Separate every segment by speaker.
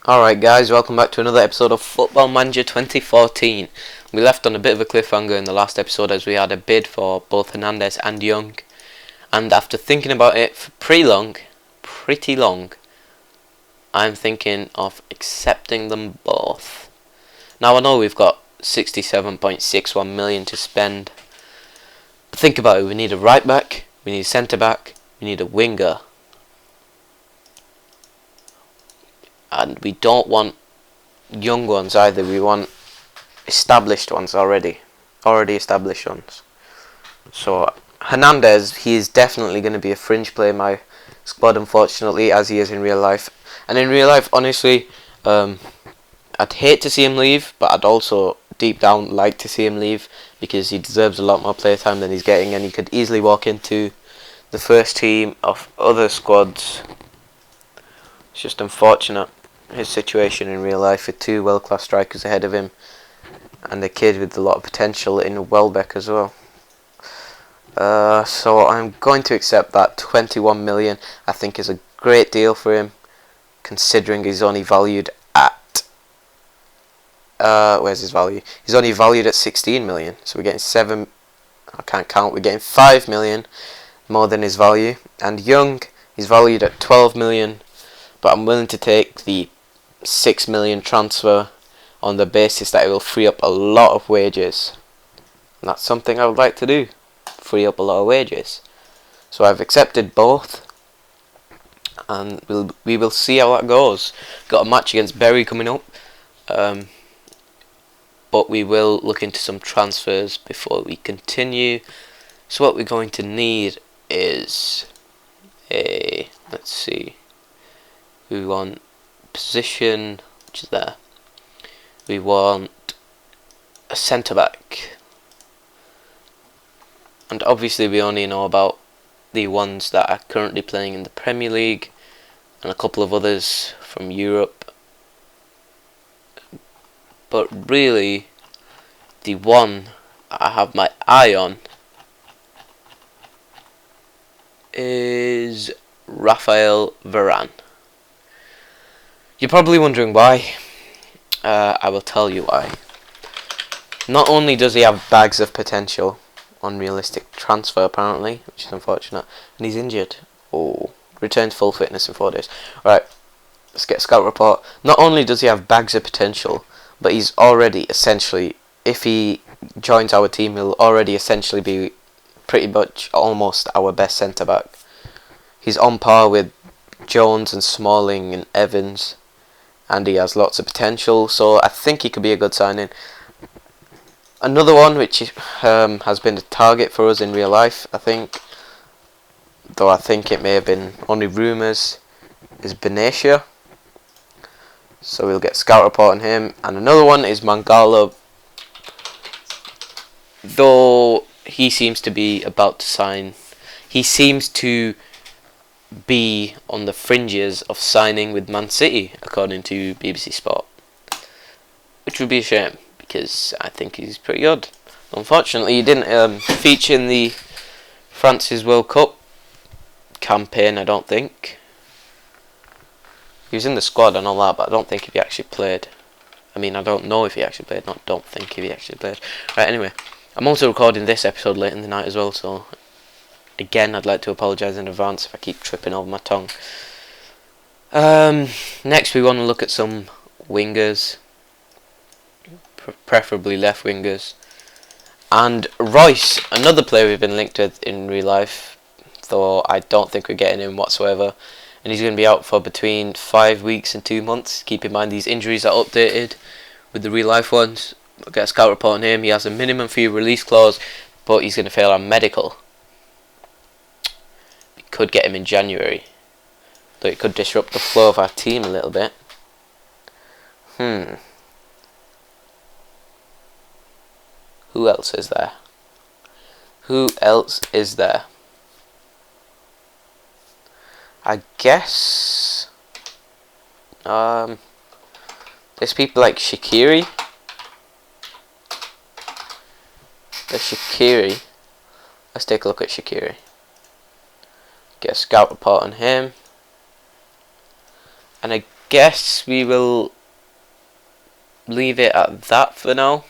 Speaker 1: Alright guys, welcome back to another episode of Football Manager 2014. We left on a bit of a cliffhanger in the last episode as we had a bid for both Hernandez and Young. And after thinking about it for pretty long, I'm thinking of accepting them both. Now I know we've got 67.61 million to spend. But think about it, we need a right back, we need a centre back, we need a winger. And we don't want young ones either, we want established ones already established ones. So Hernandez, he is definitely going to be a fringe player in my squad, unfortunately, as he is in real life. And in real life, honestly, I'd hate to see him leave, but I'd also deep down like to see him leave because he deserves a lot more playtime than he's getting, and he could easily walk into the first team of other squads. It's just unfortunate, his situation in real life with two world-class strikers ahead of him and a kid with a lot of potential in Welbeck as well. So I'm going to accept that 21 million. I think is a great deal for him, considering he's only valued at where's his value? He's only valued at 16 million. So we're getting we're getting 5 million more than his value. And Young, he's valued at 12 million, but I'm willing to take the 6 million transfer on the basis that it will free up a lot of wages. And that's something I would like to do, free up a lot of wages. So I've accepted both, and we will see how that goes. Got a match against Bury coming up, but we will look into some transfers before we continue. So what we're going to need is let's see, we want position, which is there. We want a centre back, and obviously we only know about the ones that are currently playing in the Premier League and a couple of others from Europe. But really, the one I have my eye on is Raphael Varane. You're probably wondering why. I will tell you why. Not only does he have bags of potential, unrealistic transfer apparently, which is unfortunate, and he's injured. Oh, returned to full fitness in 4 days. Right, let's get a scout report. Not only does he have bags of potential, but he's already essentially, if he joins our team, he'll already essentially be pretty much almost our best centre back. He's on par with Jones and Smalling and Evans, and he has lots of potential, so I think he could be a good signing. Another one which has been a target for us in real life, I think, though I think it may have been only rumours, is Benatia. So we'll get a scout report on him. And another one is Mangala, though he seems to be about to sign. He seems to be on the fringes of signing with Man City, according to BBC Sport, which would be a shame because I think he's pretty good. Unfortunately, he didn't feature in the France's World Cup campaign, I don't think. He was in the squad and all that, but I don't think if he actually played. I mean, I don't know if he actually played, not don't think if he actually played. Right, anyway, I'm also recording this episode late in the night as well, so again, I'd like to apologise in advance if I keep tripping over my tongue. Next, we want to look at some wingers, preferably left wingers. And Royce, another player we've been linked with in real life, though I don't think we're getting him whatsoever. And he's going to be out for between 5 weeks and 2 months. Keep in mind these injuries are updated with the real life ones. We'll get a scout report on him. He has a minimum fee release clause, but he's going to fail our medical. We could get him in January, though it could disrupt the flow of our team a little bit. Who else is there? I guess there's people like Shaqiri. Let's take a look at Shaqiri. Get a scout report on him. And guess we will leave it at that for now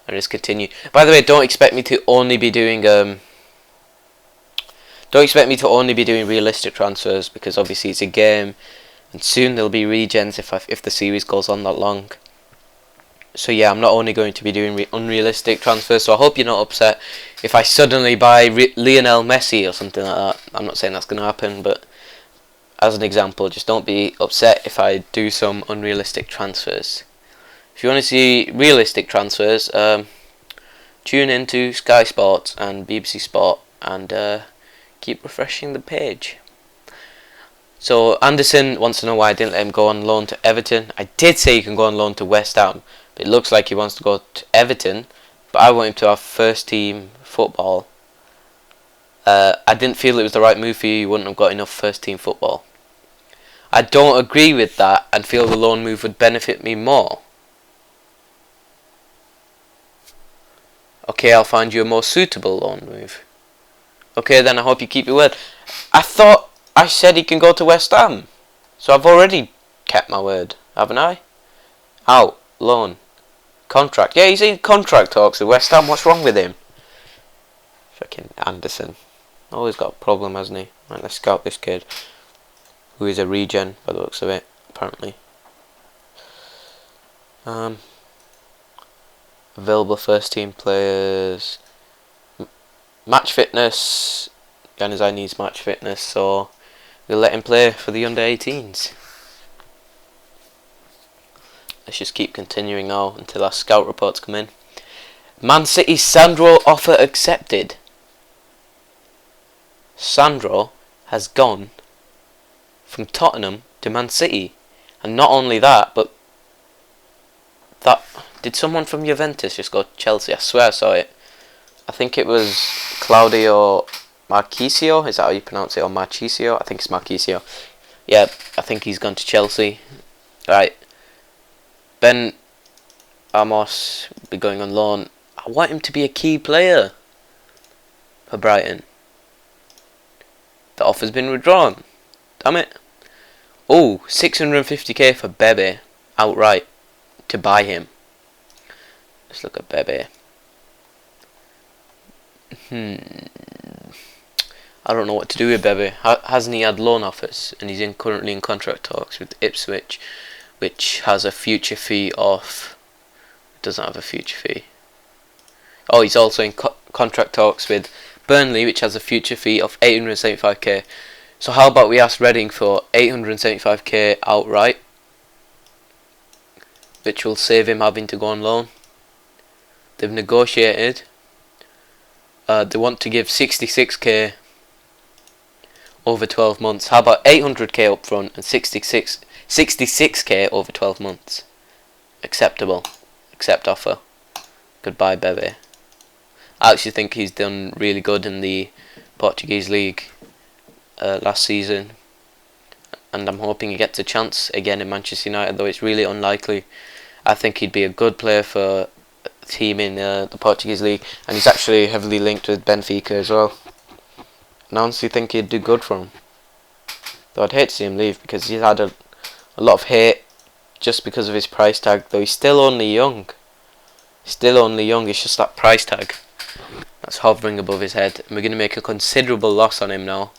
Speaker 1: and just continue. By the way, don't expect me to only be doing realistic transfers, because obviously it's a game and soon there'll be regens if the series goes on that long. So yeah, I'm not only going to be doing unrealistic transfers, so I hope you're not upset if I suddenly buy Lionel Messi or something like that. I'm not saying that's going to happen, but as an example, just don't be upset if I do some unrealistic transfers. If you want to see realistic transfers, tune into Sky Sports and BBC Sport and keep refreshing the page. So Anderson wants to know why I didn't let him go on loan to Everton. I did say he can go on loan to West Ham, but it looks like he wants to go to Everton, but I want him to have first team football. I didn't feel it was the right move for you. You wouldn't have got enough first team football. I don't agree with that and feel the loan move would benefit me more. Okay, I'll find you a more suitable loan move. Okay, then I hope you keep your word. I thought I said he can go to West Ham, so I've already kept my word, haven't I? Out, loan, contract. Yeah, he's in contract talks with West Ham. What's wrong with him? Fucking Anderson. Always got a problem, hasn't he? Right, let's scout this kid, who is a regen by the looks of it, apparently. Available first team players. Match fitness. Januzaj needs match fitness, so we'll let him play for the under 18s. Let's just keep continuing now until our scout reports come in. Man City Sandro offer accepted. Sandro has gone from Tottenham to Man City, and not only that, but did someone from Juventus just go to Chelsea? I swear I saw it. I think it was Claudio Marchisio. Is that how you pronounce it? Or Marchisio? I think it's Marchisio. Yeah, I think he's gone to Chelsea. Right. Ben Amos will be going on loan. I want him to be a key player for Brighton. The offer's been withdrawn. Damn it. Oh, 650k for Bebe outright to buy him. Let's look at Bebe. I don't know what to do with Bebe. Hasn't he had loan offers? And he's currently in contract talks with Ipswich, which has a future fee of... It doesn't have a future fee. Oh, he's also in contract talks with Burnley, which has a future fee of 875k. So how about we ask Reading for 875k outright, which will save him having to go on loan. They've negotiated. They want to give 66k over 12 months. How about 800k up front and 66k over 12 months? Acceptable. Accept offer. Goodbye, Bebe. I actually think he's done really good in the Portuguese league last season, and I'm hoping he gets a chance again in Manchester United, though it's really unlikely. I think he'd be a good player for a team in the Portuguese league, and he's actually heavily linked with Benfica as well. And I honestly think he'd do good for him. Though I'd hate to see him leave, because he's had a lot of hate just because of his price tag, though he's still only young. Still only young, it's just that price tag that's hovering above his head, and we're going to make a considerable loss on him now.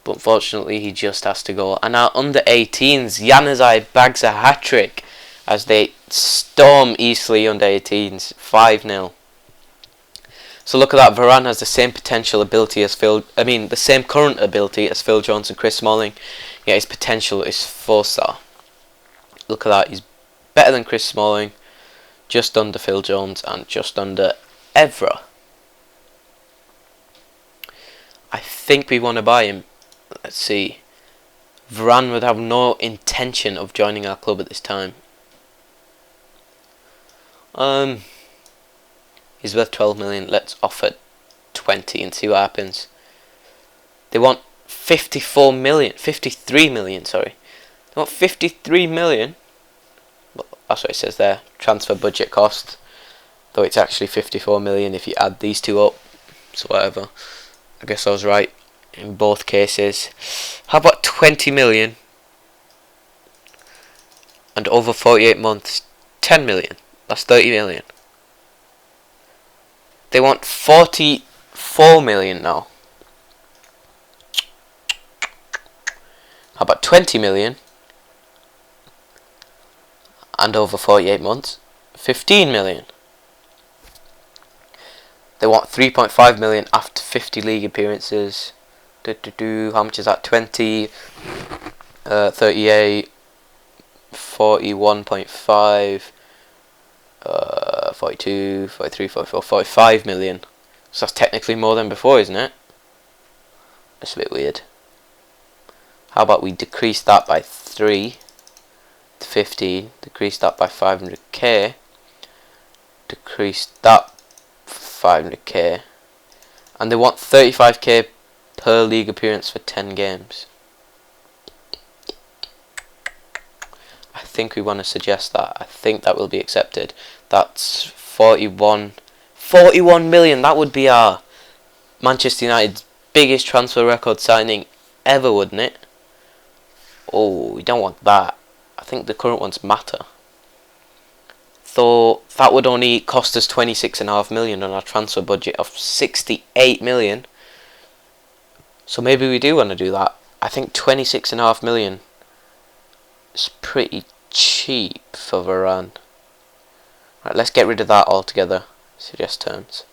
Speaker 1: But unfortunately, he just has to go. And our under 18s, Januzaj bags a hat-trick as they storm Eastleigh under 18s, 5-0. So look at that, Varane has the same potential ability as the same current ability as Phil Jones and Chris Smalling. Yeah, his potential is 4-star. Look at that, he's better than Chris Smalling, just under Phil Jones, and just under Evra. I think we want to buy him. Let's see. Varane would have no intention of joining our club at this time. He's worth 12 million. Let's offer 20 and see what happens. They want 53 million, sorry. They want 53 million. Well, that's what it says there. Transfer budget cost. Though it's actually 54 million if you add these two up. So whatever. I guess I was right in both cases. How about 20 million and over 48 months, 10 million. That's 30 million. They want 44 million now. How about 20 million? And over 48 months, 15 million. They want 3.5 million after 50 league appearances. How much is that? 20, 38, 41.5, 42, 43, 44, 45 million. So that's technically more than before, isn't it? That's a bit weird. How about we decrease that by 3 to 50, decrease that by 500k, decrease that 500k, and they want 35k per league appearance for 10 games. I think we want to suggest that. I think that will be accepted. That's 41 million. That would be our Manchester United's biggest transfer record signing ever, wouldn't it? Oh, we don't want that. I think the current ones matter. Though that would only cost us 26.5 million on our transfer budget of 68 million. So maybe we do want to do that. I think 26.5 million is pretty cheap for Varane. Right, let's get rid of that altogether. Suggest terms.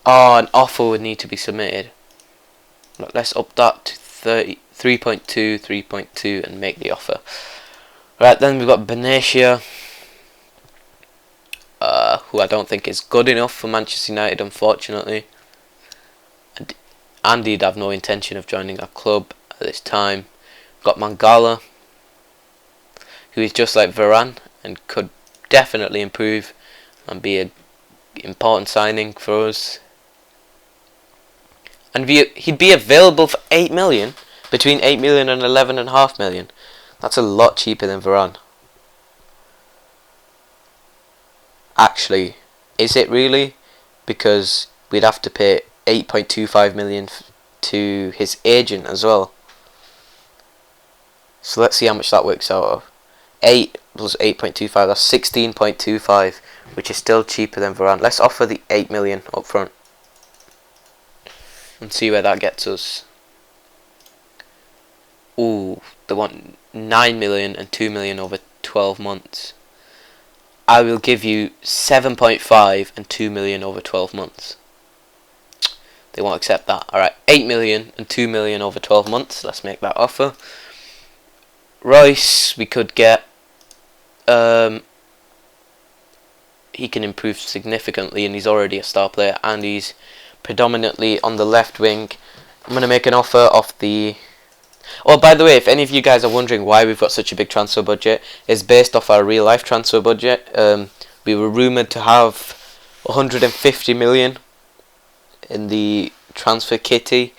Speaker 1: Oh, an offer would need to be submitted. Let's up that to 3.2, 3.2 and make the offer. Right, then we've got Benatia, who I don't think is good enough for Manchester United, unfortunately. And he'd have no intention of joining our club at this time. We've got Mangala, who is just like Varane and could definitely improve and be an important signing for us. And he'd be available for 8 million, between 8 million and 11.5 million. That's a lot cheaper than Varane. Actually, is it really? Because we'd have to pay 8.25 million to his agent as well. So let's see how much that works out of. 8 plus 8.25, that's 16.25, which is still cheaper than Varane. Let's offer the 8 million up front and see where that gets us. Ooh, they want 9 million and 2 million over 12 months. I will give you 7.5 and 2 million over 12 months. They won't accept that. Alright, 8 million and 2 million over 12 months. Let's make that offer. Royce, we could get. He can improve significantly, and he's already a star player, and he's predominantly on the left wing. I'm going to make an offer of the... Oh, by the way, if any of you guys are wondering why we've got such a big transfer budget, it's based off our real life transfer budget. We were rumoured to have 150 million in the transfer kitty,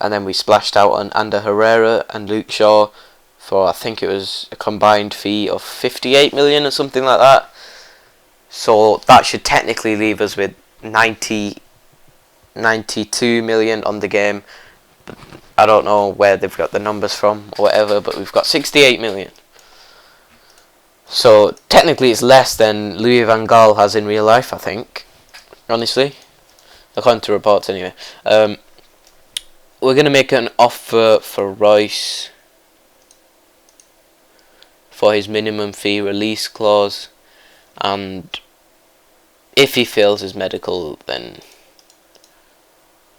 Speaker 1: and then we splashed out on Ander Herrera and Luke Shaw for, I think it was a combined fee of 58 million or something like that. So that should technically leave us with 92 million on the game. I don't know where they've got the numbers from or whatever, but we've got 68 million. So technically it's less than Louis van Gaal has in real life, I think. Honestly. According to reports anyway. We're going to make an offer for Royce for his minimum fee release clause. And if he fails his medical, then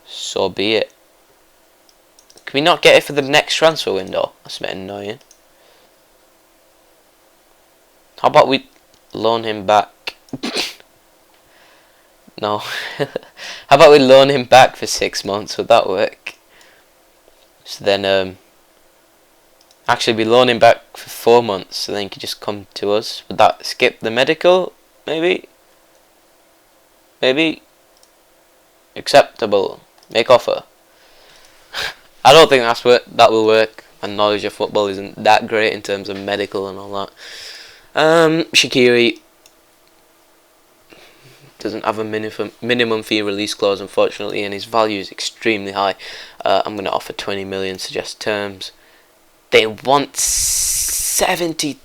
Speaker 1: so be it. Can we not get it for the next transfer window? That's a bit annoying. How about we loan him back? No. How about we loan him back for 6 months? Would that work? So then, actually we loan him back for 4 months, so then he could just come to us. Would that skip the medical? Maybe? Maybe? Acceptable. Make offer. I don't think that will work. My knowledge of football isn't that great in terms of medical and all that. Shaqiri doesn't have a minimum fee release clause, unfortunately, and his value is extremely high. I'm going to offer 20 million, suggest terms. They want 70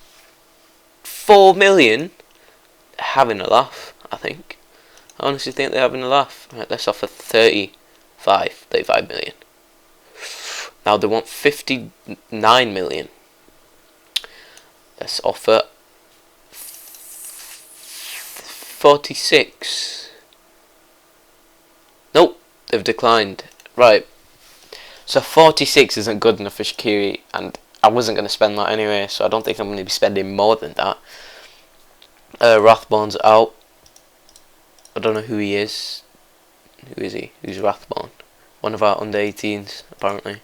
Speaker 1: 4 million. Having a laugh, I think. I honestly think they're having a laugh. Right, let's offer 35 million. Now they want 59 million. Let's offer 46. Nope, they've declined. Right. So 46 isn't good enough for Shaqiri, and I wasn't going to spend that anyway, so I don't think I'm going to be spending more than that. Rathbone's out. I don't know who he is. Who is he? Who's Rathbone? One of our under 18s, apparently.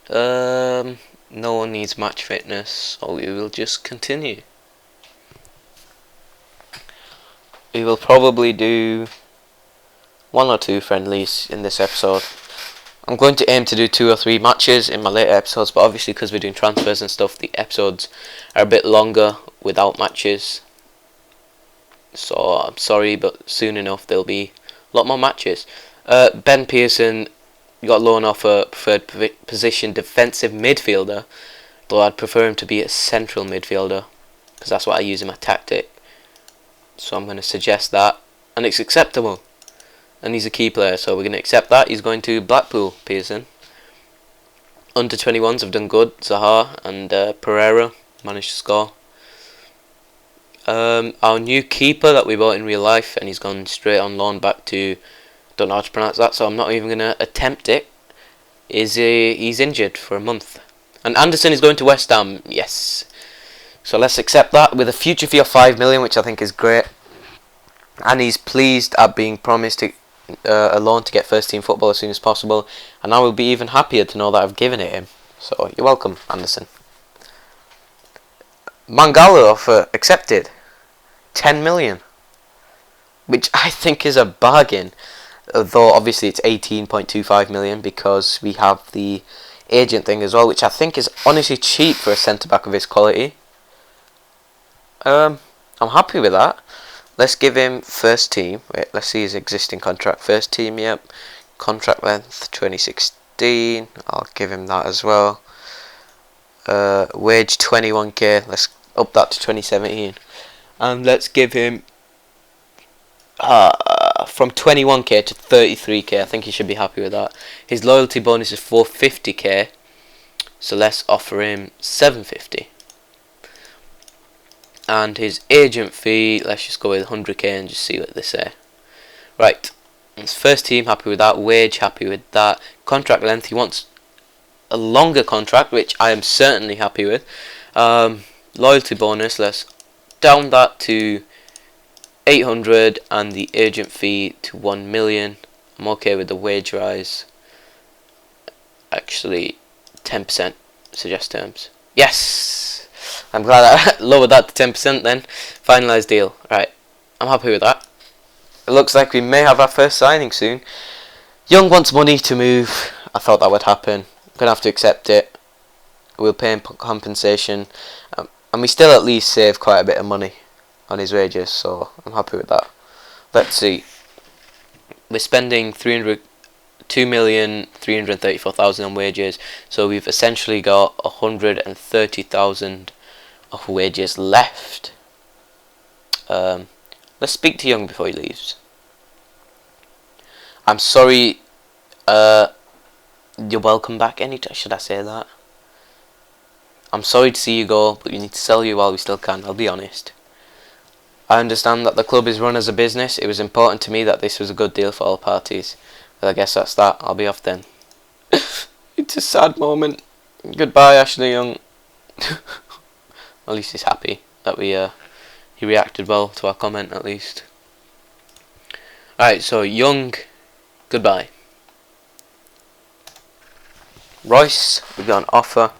Speaker 1: No one needs match fitness, so we will just continue. We will probably do 1 or 2 friendlies in this episode. I'm going to aim to do 2 or 3 matches in my later episodes, but obviously because we're doing transfers and stuff, the episodes are a bit longer without matches. So I'm sorry, but soon enough there'll be a lot more matches. Ben Pearson got loan off a preferred position defensive midfielder, though I'd prefer him to be a central midfielder because that's what I use in my tactic. So I'm going to suggest that, and it's acceptable. And he's a key player, so we're going to accept that. He's going to Blackpool, Pearson. Under 21s have done good. Zaha and Pereira managed to score. Our new keeper that we bought in real life, and he's gone straight on loan back to, don't know how to pronounce that, so I'm not even going to attempt it, he's injured for a month. And Anderson is going to West Ham, yes. So let's accept that with a future fee of 5 million, which I think is great. And he's pleased at being promised a loan to get first team football as soon as possible, and I will be even happier to know that I've given it him. So you're welcome, Anderson. Mangala offer accepted, 10 million, which I think is a bargain, though obviously it's 18.25 million because we have the agent thing as well, which I think is honestly cheap for a centre back of his quality. I'm happy with that. Let's give him first team. Wait, let's see his existing contract. First team, yep. Contract length 2016. I'll give him that as well. Wage 21k. Let's up that to 2017. And let's give him from 21k to 33k. I think he should be happy with that. His loyalty bonus is 450k. So let's offer him 750. And his agent fee, let's just go with 100k and just see what they say. Right, his first team, happy with that. Wage, happy with that. Contract length, he wants a longer contract, which I am certainly happy with. Loyalty bonus, let's down that to 800 and the agent fee to 1 million. I'm okay with the wage rise. Actually, 10% suggest terms. Yes! I'm glad I lowered that to 10% then. Finalised deal. Right, I'm happy with that. It looks like we may have our first signing soon. Young wants money to move. I thought that would happen. I'm going to have to accept it. We'll pay him compensation. And we still at least save quite a bit of money on his wages, so I'm happy with that. Let's see. We're spending 2,334,000 on wages, so we've essentially got 130,000 of wages left. Let's speak to Young before he leaves. I'm sorry. You're welcome back. Should I say that? I'm sorry to see you go, but we need to sell you while we still can. I'll be honest. I understand that the club is run as a business. It was important to me that this was a good deal for all parties. Well, I guess that's that. I'll be off then. It's a sad moment. Goodbye, Ashley Young. At least he's happy that he reacted well to our comment, at least. Alright, so Young, goodbye. Royce, we've got an offer.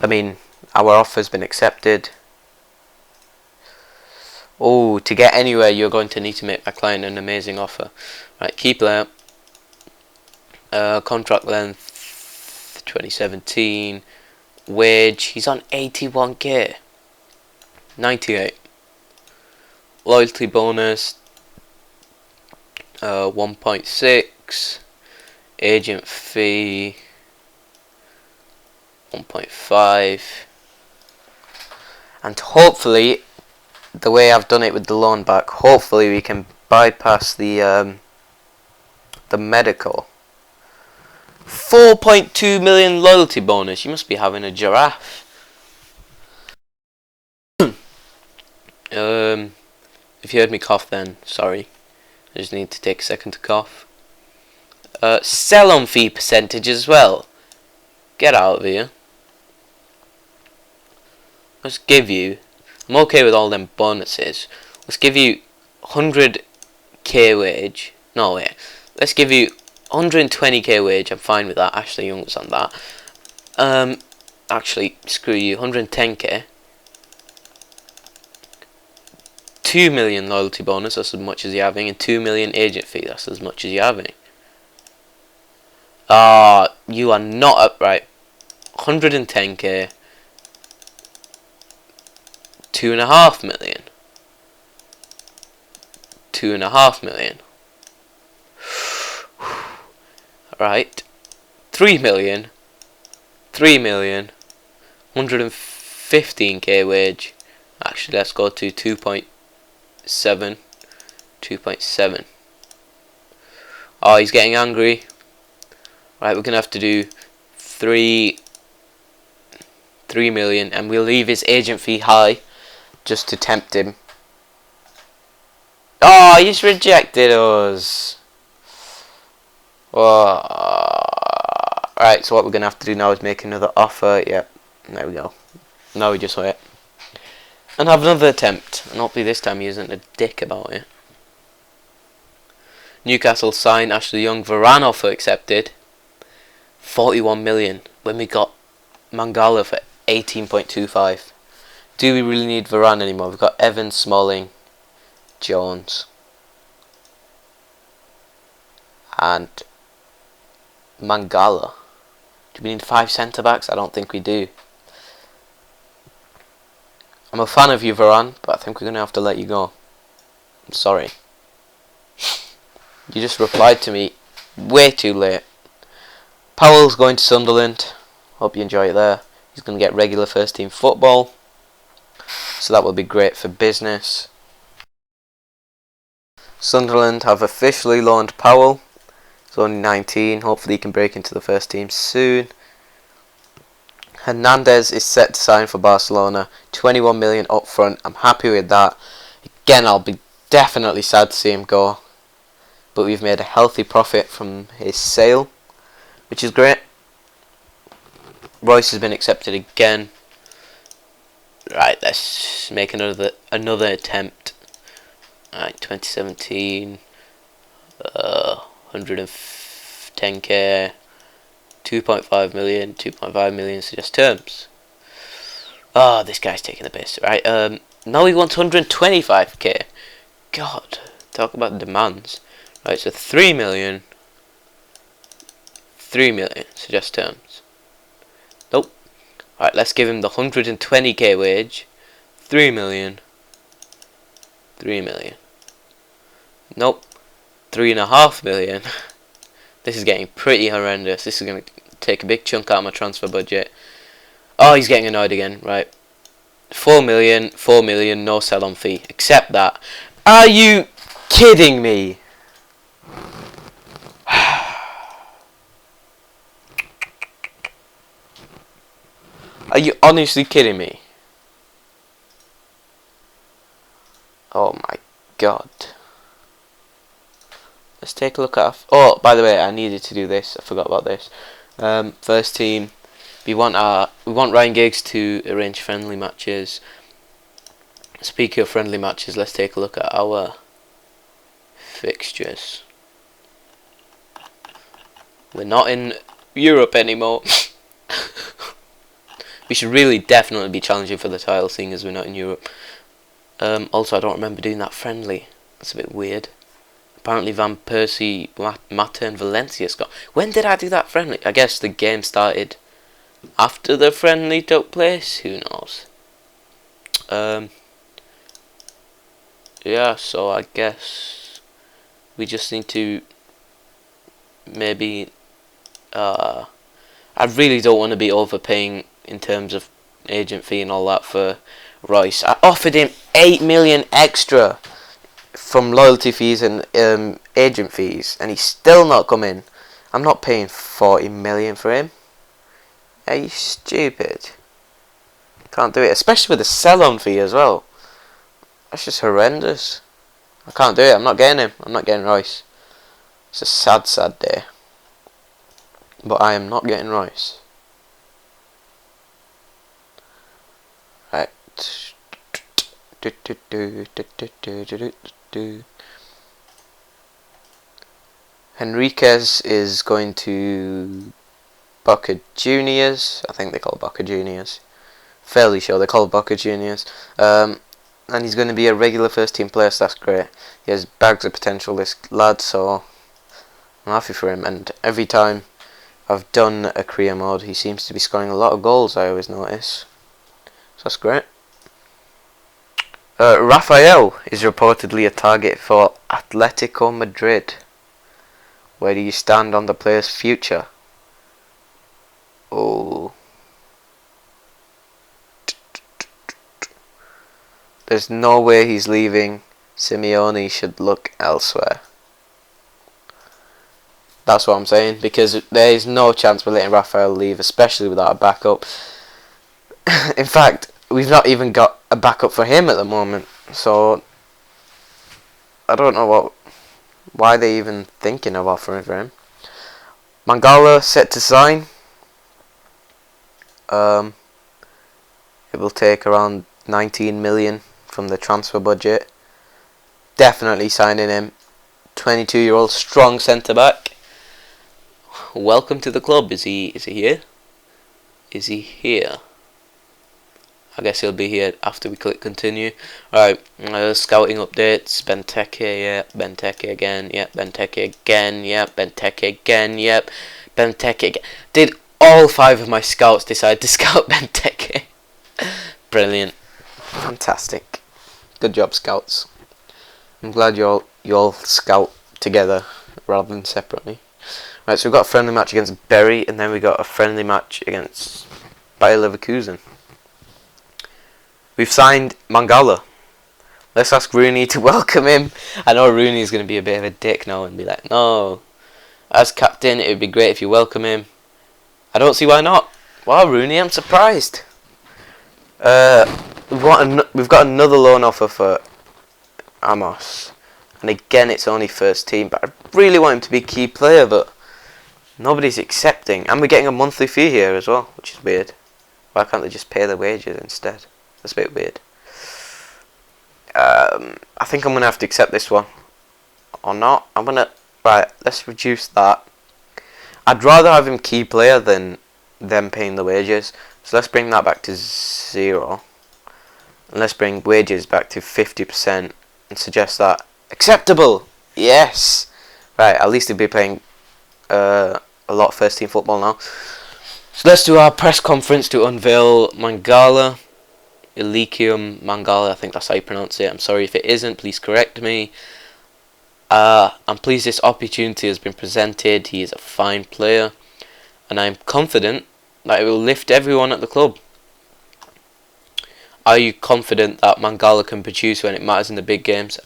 Speaker 1: Our offer's been accepted. Oh, to get anywhere, you're going to need to make my client an amazing offer. Right, key player. Contract length 2017. Wage, he's on 81k. 98. Loyalty bonus 1.6. Agent fee 1.5. And hopefully, the way I've done it with the loan back, hopefully we can bypass the medical. 4.2 million loyalty bonus. You must be having a giraffe. If you heard me cough then, sorry. I just need to take a second to cough. Sell-on fee percentage as well. Get out of here. Let's give you... I'm okay with all them bonuses. Let's give you 100k wage. No, wait. Let's give you 120k wage. I'm fine with that. Ashley Young was on that. Actually, screw you. 110k. 2 million loyalty bonus, that's as much as you're having, and 2 million agent fee, that's as much as you're having. You are not upright. 110k. 2.5 million. 2.5 million. Right. 3 million. 3 million. 115k wage. Actually, let's go to 2.7. 2.7. Oh, he's getting angry. Right, we're gonna have to do 3 million, and we'll leave his agent fee high just to tempt him. Oh, he's rejected us. Oh. Right, so what we're gonna have to do now is make another offer. Yep, there we go. Now we just wait and have another attempt, and hopefully this time he isn't a dick about it. Newcastle signed Ashley Young. Varane offer accepted. 41 million when we got Mangala for 18.25. Do we really need Varane anymore? We've got Evans, Smalling, Jones, and Mangala. Do we need 5 centre backs? I don't think we do. I'm a fan of you, Varane, but I think we're going to have to let you go. I'm sorry. You just replied to me way too late. Powell's going to Sunderland. Hope you enjoy it there. He's going to get regular first team football, so that will be great for business. Sunderland have officially loaned Powell. He's only 19. Hopefully he can break into the first team soon. Hernandez is set to sign for Barcelona. 21 million up front. I'm happy with that. Again, I'll be definitely sad to see him go, but we've made a healthy profit from his sale, which is great. Royce has been accepted again. Right, let's make another attempt. Alright, 2017, 110k, 2.5 million, 2.5 million suggest terms. Oh, this guy's taking the piss. Right, now he wants 125k. God, talk about demands. Right, so 3 million. 3 million suggest terms. Nope. Alright, let's give him the 120k wage. 3 million. 3 million. Nope. 3.5 million. This is getting pretty horrendous. This is going to take a big chunk out of my transfer budget. Oh, he's getting annoyed again. Right. 4 million. 4 million. No sell-on fee. Accept that. Are you kidding me? Are you honestly kidding me? Oh my god. Let's take a look at... Oh, by the way, I needed to do this. I forgot about this. First team. We want Ryan Giggs to arrange friendly matches. Speaking of friendly matches, let's take a look at our fixtures. We're not in Europe anymore. We should really definitely be challenging for the title, seeing as we're not in Europe. Also, I don't remember doing that friendly. That's a bit weird. Apparently Van Persie, Mata and Valencia scored. When did I do that friendly? I guess the game started after the friendly took place. Who knows? Yeah, so I guess we just need to maybe... I really don't want to be overpaying in terms of agent fee and all that for Royce. I offered him 8 million extra from loyalty fees and agent fees, and he's still not come in. I'm not paying 40 million for him. Are you stupid? Can't do it, especially with the sell-on fee as well. That's just horrendous. I can't do it. I'm not getting him. I'm not getting Royce. It's a sad, sad day. But I am not getting Royce. Right. Henriquez is going to Boca Juniors. I think they call Boca Juniors. Fairly sure they call Boca Juniors. And he's going to be a regular first team player, so that's great. He has bags of potential, this lad, so I'm happy for him. And every time I've done a career mode, he seems to be scoring a lot of goals, I always notice. So that's great. Rafael is reportedly a target for Atletico Madrid. Where do you stand on the player's future? Oh. There's no way he's leaving. Simeone should look elsewhere. That's what I'm saying, because there is no chance we're letting Rafael leave, especially without a backup. In fact, we've not even got a backup for him at the moment, so I don't know why they're even thinking of offering for him. Mangala set to sign. It will take around 19 million from the transfer budget. Definitely signing him. 22-year-old strong centre back. Welcome to the club. Is he here? Is he here? I guess he'll be here after we click continue. Alright, scouting updates. Benteke, yeah. Benteke again, yep. Benteke again, yep. Benteke again, yep. Benteke again. Did all 5 of my scouts decide to scout Benteke? Brilliant. Fantastic. Good job, scouts. I'm glad you all scout together rather than separately. Right, so we've got a friendly match against Bury, and then we got a friendly match against Bayer Leverkusen. We've signed Mangala. Let's ask Rooney to welcome him. I know Rooney's going to be a bit of a dick now and be like, no, as captain it would be great if you welcome him. I don't see why not. Wow, Rooney, I'm surprised. We've got another loan offer for Amos, and again it's only first team, but I really want him to be a key player, but nobody's accepting, and we're getting a monthly fee here as well, which is weird. Why can't they just pay the wages instead? That's a bit weird. I think I'm going to have to accept this one. Or not. Right, let's reduce that. I'd rather have him key player than them paying the wages. So let's bring that back to 0. And let's bring wages back to 50% and suggest that. Acceptable! Yes! Right, at least he'll be playing a lot of first team football now. So let's do our press conference to unveil Mangala. Ilikium Mangala, I think that's how you pronounce it. I'm sorry if it isn't, please correct me. I'm pleased this opportunity has been presented. He is a fine player, and I'm confident that it will lift everyone at the club. Are you confident that Mangala can produce when it matters in the big games?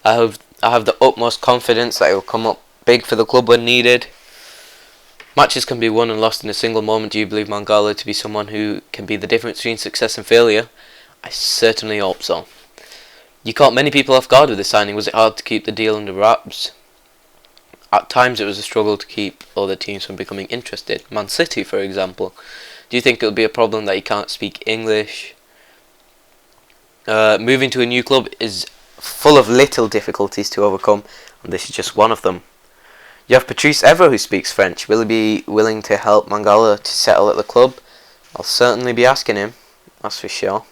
Speaker 1: I have the utmost confidence that it will come up big for the club when needed. Matches can be won and lost in a single moment. Do you believe Mangala to be someone who can be the difference between success and failure? I certainly hope so. You caught many people off guard with this signing. Was it hard to keep the deal under wraps? At times it was a struggle to keep other teams from becoming interested. Man City, for example. Do you think it will be a problem that he can't speak English? Moving to a new club is full of little difficulties to overcome, and this is just one of them. You have Patrice Evra who speaks French. Will he be willing to help Mangala to settle at the club? I'll certainly be asking him, that's for sure.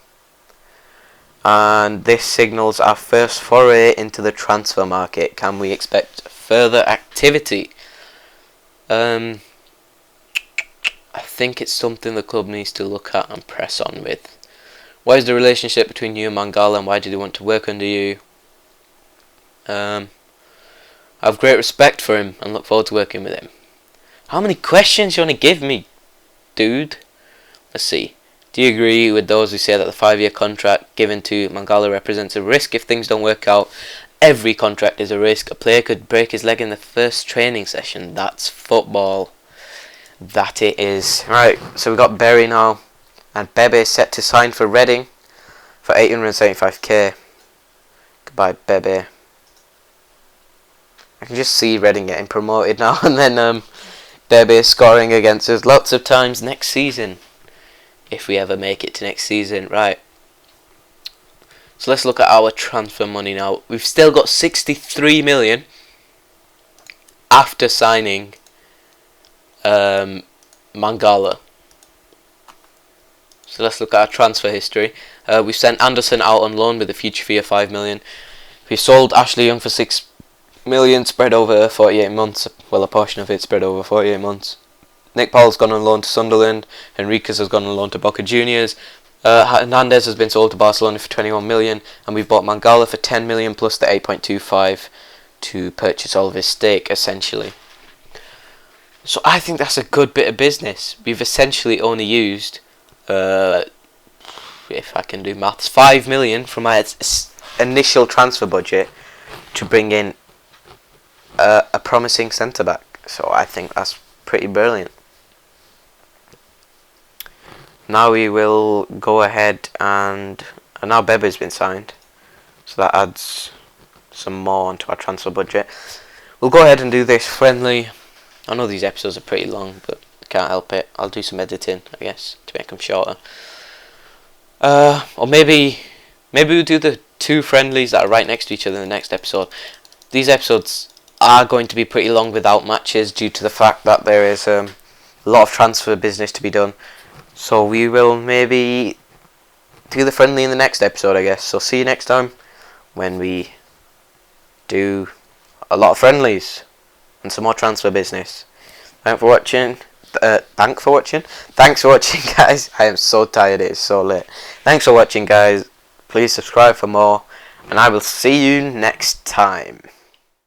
Speaker 1: And this signals our first foray into the transfer market. Can we expect further activity? I think it's something the club needs to look at and press on with. What is the relationship between you and Mangala, and why do they want to work under you? I have great respect for him and look forward to working with him. How many questions do you want to give me, dude? Let's see. Do you agree with those who say that the 5-year contract given to Mangala represents a risk if things don't work out? Every contract is a risk. A player could break his leg in the first training session. That's football. That it is. Right, so we've got Berry now. And Bebe is set to sign for Reading for 875k. Goodbye, Bebe. I can just see Reading getting promoted now, and then Bebe scoring against us lots of times next season. If we ever make it to next season. Right. So let's look at our transfer money now. We've still got 63 million after signing Mangala. So let's look at our transfer history. We've sent Anderson out on loan with a future fee of 5 million. We sold Ashley Young for 6 million spread over 48 months. Well, a portion of it spread over 48 months. Nick Powell's gone on loan to Sunderland. Henriquez has gone on loan to Boca Juniors. Hernandez has been sold to Barcelona for 21 million, and we've bought Mangala for 10 million plus the 8.25 to purchase all of his stake, essentially. So I think that's a good bit of business. We've essentially only used, if I can do maths, 5 million from my initial transfer budget to bring in a promising centre back. So I think that's pretty brilliant. Now we will go ahead and now Bebe's been signed, so that adds some more onto our transfer budget. We'll go ahead and do this friendly. I know these episodes are pretty long, but I can't help it. I'll do some editing, I guess, to make them shorter. Or maybe we'll do the 2 friendlies that are right next to each other in the next episode. These episodes are going to be pretty long without matches due to the fact that there is a lot of transfer business to be done. So we will maybe do the friendly in the next episode, I guess. So see you next time when we do a lot of friendlies and some more transfer business. Thanks for watching. Thanks for watching, guys. I am so tired. It is so late. Thanks for watching, guys. Please subscribe for more, and I will see you next time.